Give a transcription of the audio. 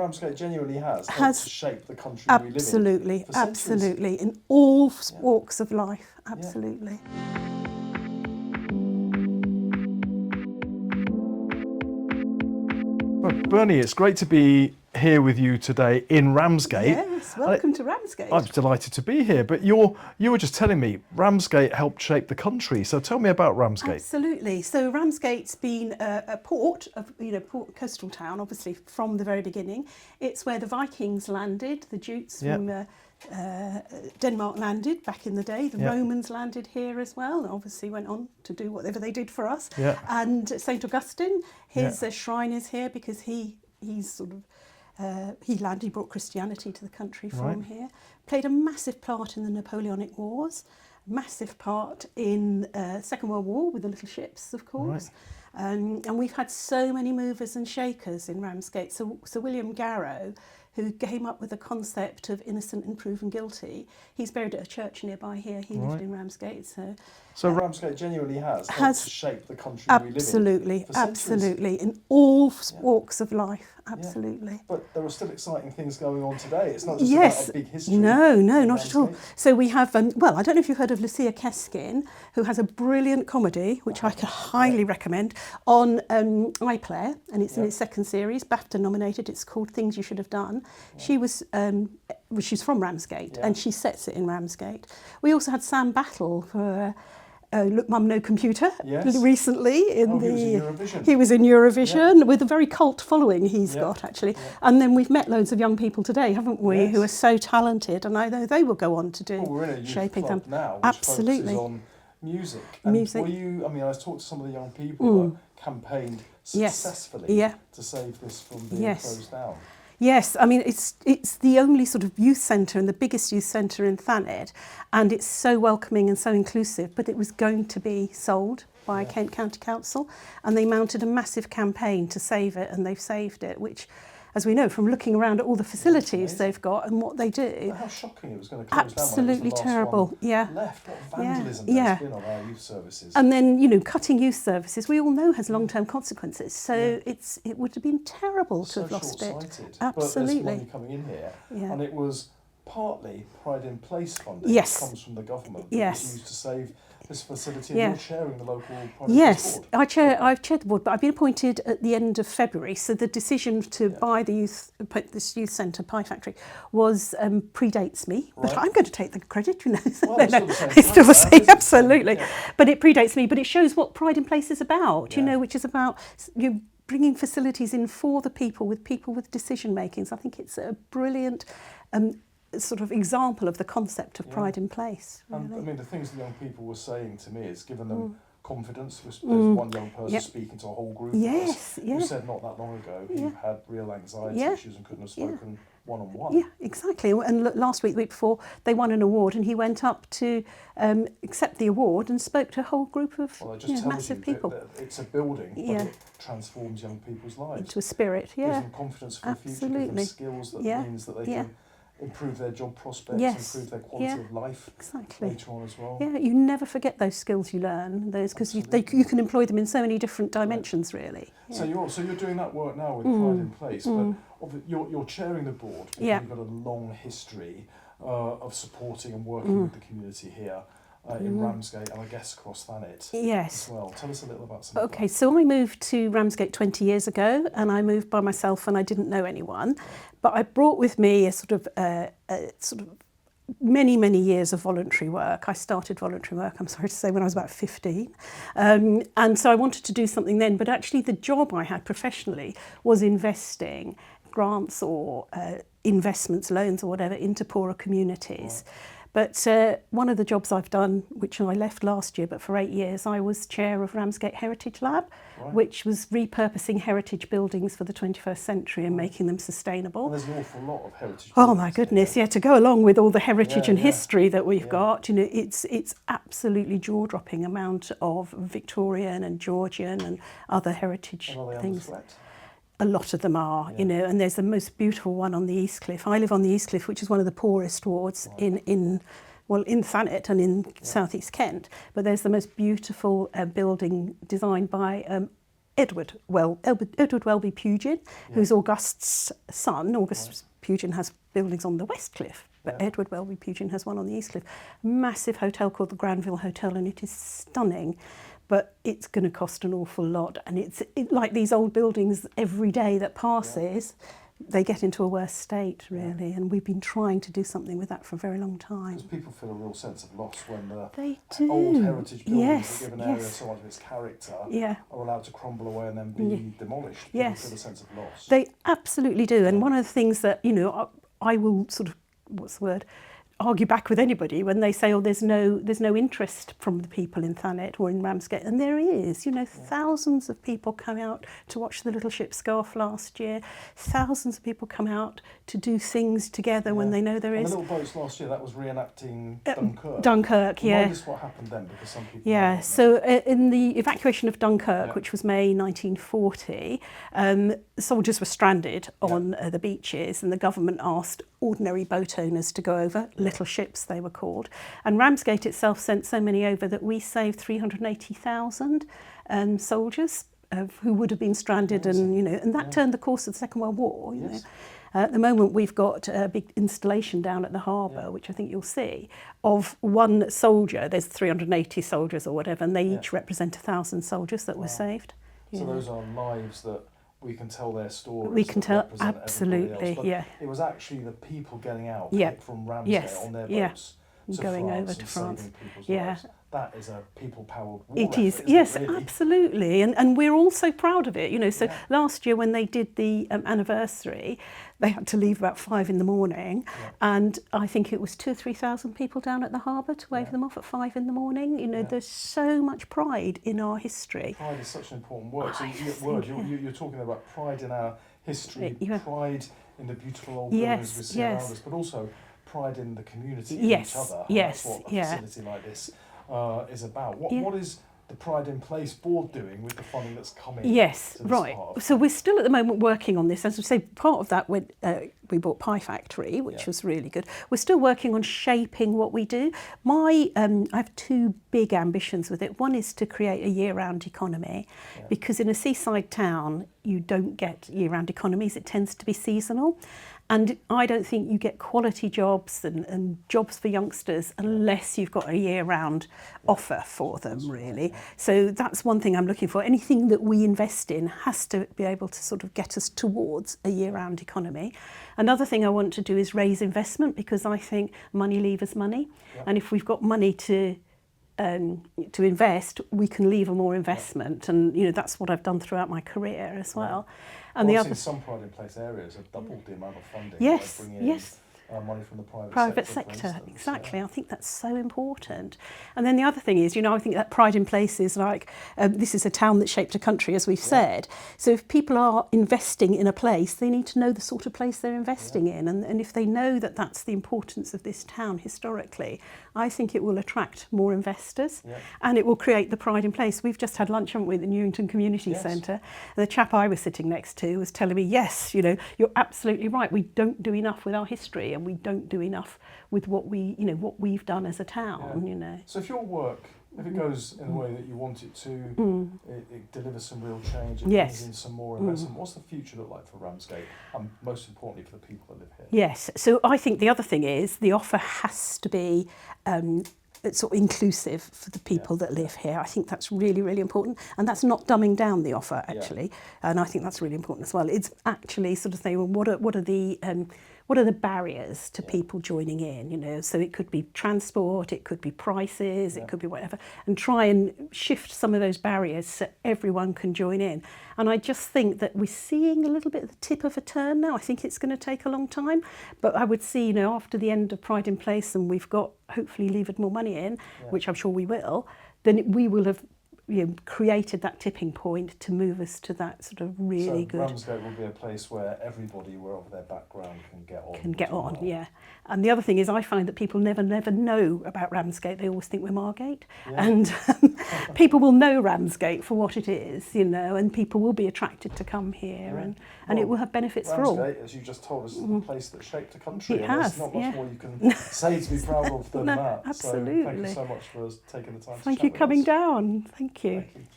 Ramsgate genuinely has shape the country we live in. Absolutely, absolutely, in all walks of life, absolutely. Well, Bernie, it's great to be here with you today in Ramsgate. Yes, welcome to Ramsgate. I'm delighted to be here, but you were just telling me Ramsgate helped shape the country, so tell me about Ramsgate. Absolutely. So Ramsgate's been a port, port coastal town, obviously from the very beginning. It's where the Vikings landed, the Jutes from Denmark landed back in the day. The Romans landed here as well, and obviously went on to do whatever they did for us. Yeah. And St Augustine, his shrine is here because he's sort of he brought Christianity to the country from here. Played a massive part in the Napoleonic Wars, massive part in Second World War with the little ships, of course. And we've had so many movers and shakers in Ramsgate. So Sir William Garrow, who came up with the concept of innocent and proven guilty, he's buried at a church nearby here. He lived in Ramsgate. So Ramsgate genuinely has shaped the country we live in. Absolutely, absolutely, in all walks of life, absolutely. Yeah. But there are still exciting things going on today. It's not just about a big history. No, not at all. So we have, I don't know if you've heard of Lucia Keskin, who has a brilliant comedy, which I can highly recommend, on iPlayer, and it's in its second series, BAFTA nominated. It's called Things You Should Have Done. She was, she's from Ramsgate, and she sets it in Ramsgate. We also had Sam Battle for Look Mum No Computer recently he was in Eurovision with a very cult following he's got actually. And then we've met loads of young people today, haven't we, who are so talented, and I know they will go on to do we're in a youth shaping club them now, which absolutely focuses on music. And were you, I talked to some of the young people that campaigned successfully to save this from being closed down. Yes, it's the only sort of youth centre and the biggest youth centre in Thanet, and it's so welcoming and so inclusive, but it was going to be sold by Kent County Council, and they mounted a massive campaign to save it, and they've saved it, which, as we know from looking around at all the facilities they've got and what they do. But how shocking it was going to close down. Absolutely terrible. Left. What vandalism there's been on our youth services. And then, cutting youth services, we all know has long-term consequences. So it would have been terrible to have lost it. Absolutely. But there's money coming in here, and it was partly Pride in Place funding that comes from the government that was used to save this facility, and you're chairing the local Pride board. I've chaired the board, but I've been appointed at the end of February, so the decision to buy this youth centre, Pie Factory, was predates me, but I'm going to take the credit, Well, it's still the same, absolutely. But it predates me, but it shows what Pride in Place is about, which is about bringing facilities in for the people with decision making. So I think it's a brilliant sort of example of the concept of Pride in Place. Really. And the things the young people were saying to me, it's given them confidence. There's one young person speaking to a whole group of us who said not that long ago he had real anxiety issues and couldn't have spoken one-on-one. Yeah, exactly. And last week, the week before, they won an award, and he went up to accept the award and spoke to a whole group of massive people. It's a building, but it transforms young people's lives. Into a spirit, Gives them confidence for the future, gives them skills that means that they can improve their job prospects, improve their quality of life later on as well. Yeah, you never forget those skills you learn, because you can employ them in so many different dimensions, really. Yeah. So you're doing that work now with Pride in Place, but you're chairing the board because you've got a long history of supporting and working with the community here in Ramsgate, and I guess across Thanet as well. Tell us a little about some of that. So I moved to Ramsgate 20 years ago, and I moved by myself, and I didn't know anyone. But I brought with me a sort of many years of voluntary work. I started voluntary work, I'm sorry to say, when I was about 15. And so I wanted to do something then, but actually the job I had professionally was investing grants or investments, loans or whatever, into poorer communities. But one of the jobs I've done, which I left last year, but for 8 years, I was chair of Ramsgate Heritage Lab, which was repurposing heritage buildings for the 21st century and making them sustainable. And there's an awful lot of heritage buildings. Oh my goodness, to go along with all the heritage and history that we've got, it's absolutely jaw-dropping amount of Victorian and Georgian and other heritage things. A lot of them are, and there's the most beautiful one on the East Cliff. I live on the East Cliff, which is one of the poorest wards in Thanet and in South East Kent. But there's the most beautiful building designed by Edward Welby Pugin, who's August's son. August Pugin has buildings on the West Cliff, but Edward Welby Pugin has one on the East Cliff. Massive hotel called the Granville Hotel, and it is stunning, but it's going to cost an awful lot. And it's like these old buildings, every day that passes, they get into a worse state, really. And we've been trying to do something with that for a very long time. Because people feel a real sense of loss when the do. old heritage buildings that give an area yes. so much of its character Yeah. are allowed to crumble away and then be demolished. People Yes. feel a sense of loss. They absolutely do. And one of the things that, you know, I will sort of, what's the word, argue back with anybody when they say, oh, there's no interest from the people in Thanet or in Ramsgate. And there is, you know, thousands of people come out to watch the Little Ship Scarf last year. Thousands of people come out to do things together when they know there is. And the Little Boats last year, that was reenacting Dunkirk. Dunkirk, Remind us what happened then, because some people Yeah, so in the evacuation of Dunkirk, which was May 1940, soldiers were stranded on the beaches, and the government asked ordinary boat owners to go over, little ships they were called. And Ramsgate itself sent so many over that we saved 380,000 soldiers who would have been stranded, and you know, and that turned the course of the Second World War. You know. At the moment, we've got a big installation down at the harbour, which I think you'll see, of one soldier. There's 380 soldiers or whatever, and they each represent 1,000 soldiers that were saved. So those are lives that we can tell their stories. We can tell, represent absolutely, else. yeah. It was actually the people getting out from Ramsgate on their boats to going France over to and France. saving people's lives. That is a people-powered war It is, effort, yes, isn't it, really? absolutely. And we're all so proud of it, you know. So last year when they did the anniversary, they had to leave about 5 in the morning. And I think it was 2,000 or 3,000 people down at the harbour to wave them off at 5 in the morning. You know, there's so much pride in our history. Pride is such an important word. So you're talking about pride in our history, pride in the beautiful old buildings we see around us, but also pride in the community, in each other. Yes, that's what a facility like this is about. What is the Pride in Place board doing with the funding that's coming? Yes, to this right. part? So we're still at the moment working on this. As I say, part of that we bought Pie Factory, which was really good. We're still working on shaping what we do. I have 2 big ambitions with it. One is to create a year-round economy, because in a seaside town you don't get year-round economies. It tends to be seasonal. And I don't think you get quality jobs and jobs for youngsters unless you've got a year-round offer for them, really. So that's one thing I'm looking for. Anything that we invest in has to be able to sort of get us towards a year-round economy. Another thing I want to do is raise investment, because I think money levers money. And if we've got money to invest, we can lever more investment, and you know, that's what I've done throughout my career as well. And the other, some Pride in Place areas have doubled the amount of funding. Yes, money from the private sector, exactly. I think that's so important. And then the other thing is, you know, I think that Pride in Place is like, this is a town that shaped a country, as we've said. So if people are investing in a place, they need to know the sort of place they're investing in. And if they know that that's the importance of this town historically, I think it will attract more investors and it will create the Pride in Place. We've just had lunch, haven't we, at the Newington Community Centre. The chap I was sitting next to was telling me, yes, you know, you're absolutely right. We don't do enough with our history, and we don't do enough with what we've done as a town, you know. So if your work, if it goes in the way that you want it to, it delivers some real change, it brings in some more investment, what's the future look like for Ramsgate, and most importantly for the people that live here? Yes, so I think the other thing is the offer has to be sort of inclusive for the people that live here. I think that's really, really important, and that's not dumbing down the offer, actually. And I think that's really important as well. It's actually sort of saying, well, what are the barriers to people joining in, you know? So it could be transport, it could be prices, it could be whatever, and try and shift some of those barriers so everyone can join in. And I just think that we're seeing a little bit of the tip of a turn now. I think it's going to take a long time, but I would see, you know, after the end of Pride in Place and we've got hopefully levered more money in, which I'm sure we will, then we will have, you know, created that tipping point to move us to that sort of really good. So Ramsgate will be a place where everybody, wherever their background, can get on. Yeah. And the other thing is, I find that people never know about Ramsgate. They always think we're Margate, and people will know Ramsgate for what it is, you know, and people will be attracted to come here, and it will have benefits for all. Ramsgate, as you just told us, is the place that shaped a country. It has. There's not much more you can say to be proud of than that. Absolutely. So thank you so much for taking the time to chat with us. Thank you coming down. Thank you. Thank you.